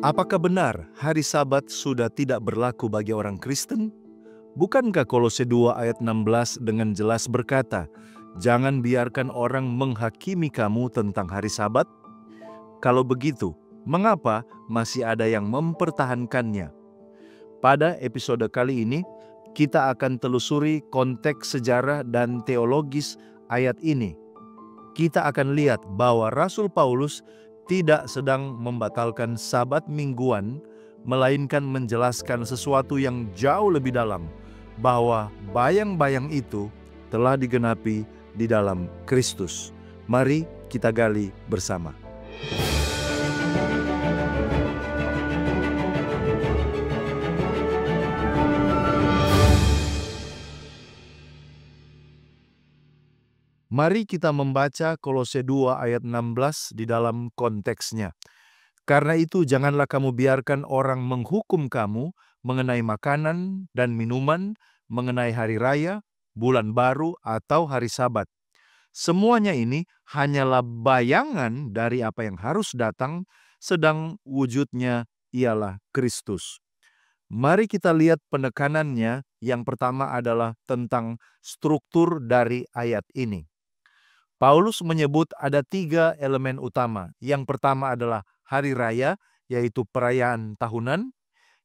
Apakah benar hari Sabat sudah tidak berlaku bagi orang Kristen? Bukankah Kolose 2 ayat 16 dengan jelas berkata, "Jangan biarkan orang menghakimi kamu tentang hari Sabat"? Kalau begitu, mengapa masih ada yang mempertahankannya? Pada episode kali ini, kita akan telusuri konteks sejarah dan teologis ayat ini. Kita akan lihat bahwa Rasul Paulus tidak sedang membatalkan Sabat mingguan, melainkan menjelaskan sesuatu yang jauh lebih dalam, bahwa bayang-bayang itu telah digenapi di dalam Kristus. Mari kita gali bersama. Mari kita membaca Kolose 2 ayat 16 di dalam konteksnya. Karena itu janganlah kamu biarkan orang menghukum kamu mengenai makanan dan minuman, mengenai hari raya, bulan baru, atau hari Sabat. Semuanya ini hanyalah bayangan dari apa yang harus datang, sedang wujudnya ialah Kristus. Mari kita lihat penekanannya. Yang pertama adalah tentang struktur dari ayat ini. Paulus menyebut ada 3 elemen utama. Yang pertama adalah hari raya, yaitu perayaan tahunan.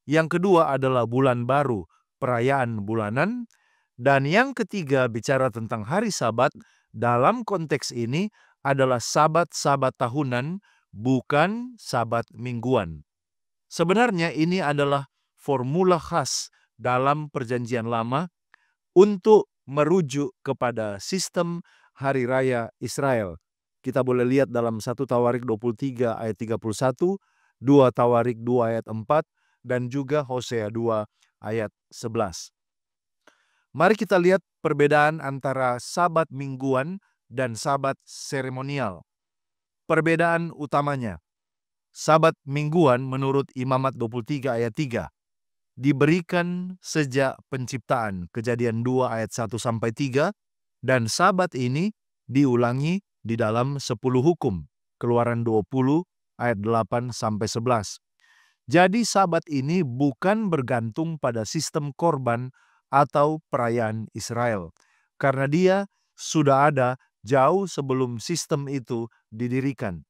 Yang kedua adalah bulan baru, perayaan bulanan. Dan yang ketiga bicara tentang hari Sabat, dalam konteks ini adalah Sabat-Sabat tahunan, bukan Sabat mingguan. Sebenarnya ini adalah formula khas dalam Perjanjian Lama untuk merujuk kepada sistem hari raya Israel. Kita boleh lihat dalam 1 Tawarik 23 ayat 31, 2 Tawarik 2 ayat 4, dan juga Hosea 2 ayat 11. Mari kita lihat perbedaan antara Sabat mingguan dan Sabat seremonial. Perbedaan utamanya, Sabat mingguan menurut Imamat 23 ayat 3 diberikan sejak penciptaan, Kejadian 2 ayat 1-3, dan Sabat ini diulangi di dalam 10 hukum, Keluaran 20 ayat 8-11. Jadi Sabat ini bukan bergantung pada sistem korban atau perayaan Israel, karena dia sudah ada jauh sebelum sistem itu didirikan.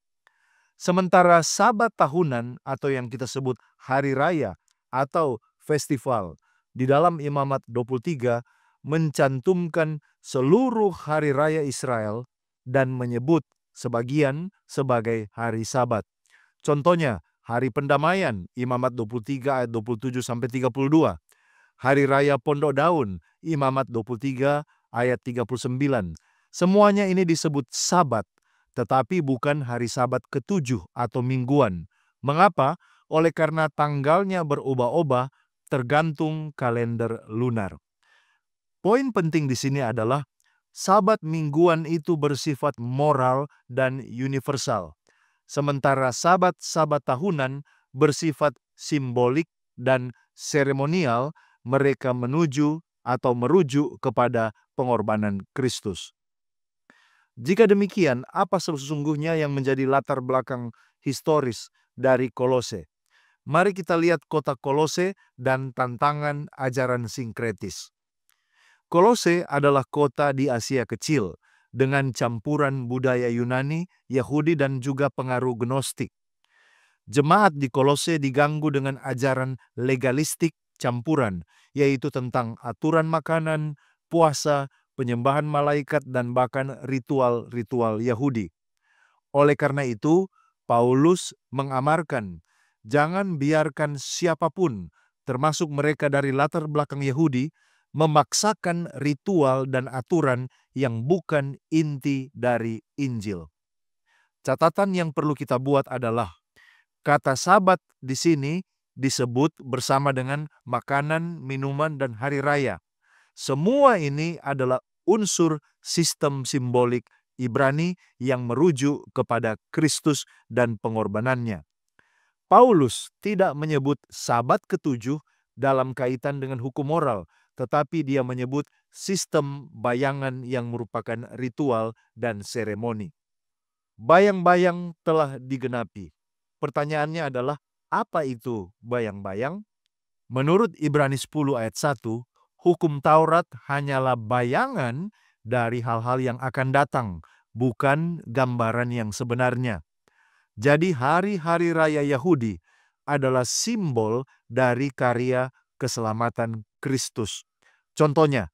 Sementara Sabat tahunan atau yang kita sebut hari raya atau festival di dalam Imamat 23 mencantumkan seluruh hari raya Israel dan menyebut sebagian sebagai hari Sabat. Contohnya, hari pendamaian Imamat 23 ayat 27-32, hari raya Pondok Daun Imamat 23 ayat 39. Semuanya ini disebut Sabat, tetapi bukan hari Sabat ke-7 atau mingguan. Mengapa? Oleh karena tanggalnya berubah-ubah tergantung kalender lunar. Poin penting di sini adalah Sabat mingguan itu bersifat moral dan universal, sementara Sabat-Sabat tahunan bersifat simbolik dan seremonial. Mereka menuju atau merujuk kepada pengorbanan Kristus. Jika demikian, apa sesungguhnya yang menjadi latar belakang historis dari Kolose? Mari kita lihat kota Kolose dan tantangan ajaran sinkretis. Kolose adalah kota di Asia Kecil dengan campuran budaya Yunani, Yahudi, dan juga pengaruh Gnostik. Jemaat di Kolose diganggu dengan ajaran legalistik campuran, yaitu tentang aturan makanan, puasa, penyembahan malaikat, dan bahkan ritual-ritual Yahudi. Oleh karena itu, Paulus mengamarkan, jangan biarkan siapapun, termasuk mereka dari latar belakang Yahudi, memaksakan ritual dan aturan yang bukan inti dari Injil. Catatan yang perlu kita buat adalah, kata Sabat di sini disebut bersama dengan makanan, minuman, dan hari raya. Semua ini adalah unsur sistem simbolik Ibrani yang merujuk kepada Kristus dan pengorbanannya. Paulus tidak menyebut Sabat ke-7 dalam kaitan dengan hukum moral, tetapi dia menyebut sistem bayangan yang merupakan ritual dan seremoni. Bayang-bayang telah digenapi. Pertanyaannya adalah, Apa itu bayang-bayang? Menurut Ibrani 10 ayat 1, hukum Taurat hanyalah bayangan dari hal-hal yang akan datang, bukan gambaran yang sebenarnya. Jadi hari-hari raya Yahudi adalah simbol dari karya keselamatan Kristus. Contohnya,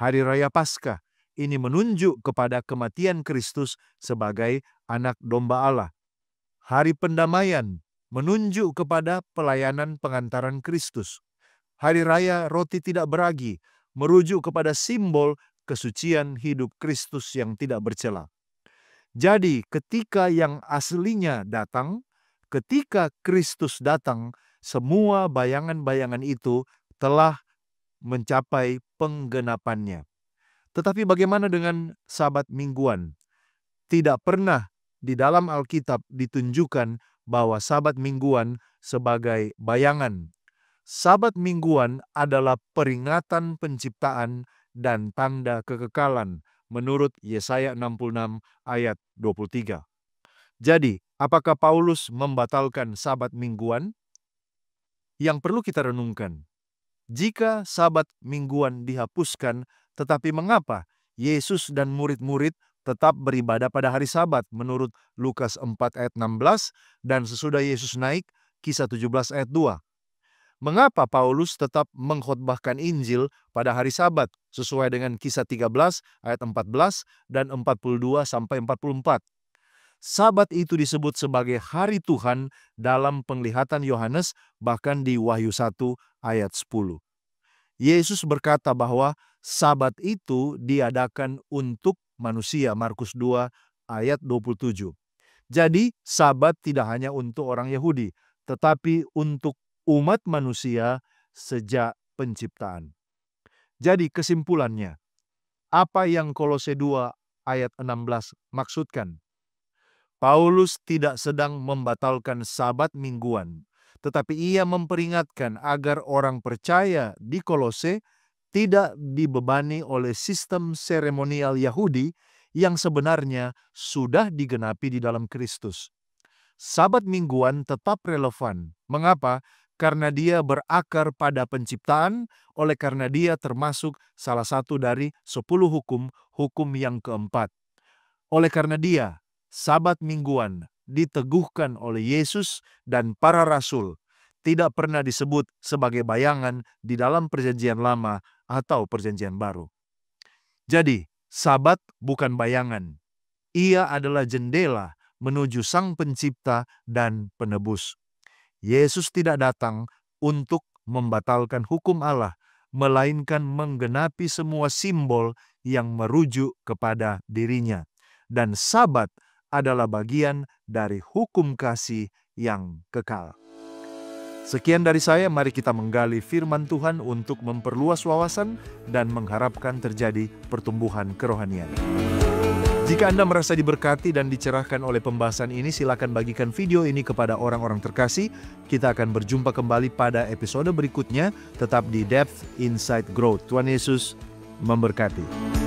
Hari Raya Paskah ini menunjuk kepada kematian Kristus sebagai anak domba Allah. Hari Pendamaian menunjuk kepada pelayanan pengantaran Kristus. Hari Raya Roti Tidak Beragi merujuk kepada simbol kesucian hidup Kristus yang tidak bercela. Jadi ketika yang aslinya datang, ketika Kristus datang, semua bayangan-bayangan itu telah mencapai penggenapannya. Tetapi bagaimana dengan Sabat mingguan? Tidak pernah di dalam Alkitab ditunjukkan bahwa Sabat mingguan sebagai bayangan. Sabat mingguan adalah peringatan penciptaan dan tanda kekekalan menurut Yesaya 66 ayat 23. Jadi, apakah Paulus membatalkan Sabat mingguan? Yang perlu kita renungkan, jika Sabat mingguan dihapuskan, tetapi mengapa Yesus dan murid-murid tetap beribadah pada hari Sabat menurut Lukas 4 ayat 16 dan sesudah Yesus naik, Kisah 17 ayat 2. Mengapa Paulus tetap mengkhotbahkan Injil pada hari Sabat sesuai dengan Kisah 13 ayat 14 dan 42 sampai 44? Sabat itu disebut sebagai hari Tuhan dalam penglihatan Yohanes bahkan di Wahyu 1 ayat 10. Yesus berkata bahwa Sabat itu diadakan untuk manusia, Markus 2 ayat 27. Jadi Sabat tidak hanya untuk orang Yahudi, tetapi untuk umat manusia sejak penciptaan. Jadi kesimpulannya, apa yang Kolose 2 ayat 16 maksudkan? Paulus tidak sedang membatalkan Sabat mingguan, tetapi ia memperingatkan agar orang percaya di Kolose tidak dibebani oleh sistem seremonial Yahudi yang sebenarnya sudah digenapi di dalam Kristus. Sabat mingguan tetap relevan. Mengapa? Karena dia berakar pada penciptaan, oleh karena dia termasuk salah satu dari 10 hukum yang keempat. Oleh karena dia, Sabat mingguan diteguhkan oleh Yesus dan para rasul, tidak pernah disebut sebagai bayangan di dalam Perjanjian Lama atau Perjanjian Baru. Jadi, Sabat bukan bayangan. Ia adalah jendela menuju Sang Pencipta dan Penebus. Yesus tidak datang untuk membatalkan hukum Allah, melainkan menggenapi semua simbol yang merujuk kepada dirinya. Dan Sabat adalah bagian dari hukum kasih yang kekal. Sekian dari saya, mari kita menggali firman Tuhan untuk memperluas wawasan dan mengharapkan terjadi pertumbuhan kerohanian. Jika Anda merasa diberkati dan dicerahkan oleh pembahasan ini, silakan bagikan video ini kepada orang-orang terkasih. Kita akan berjumpa kembali pada episode berikutnya, tetap di Depth Insight Growth. Tuhan Yesus memberkati.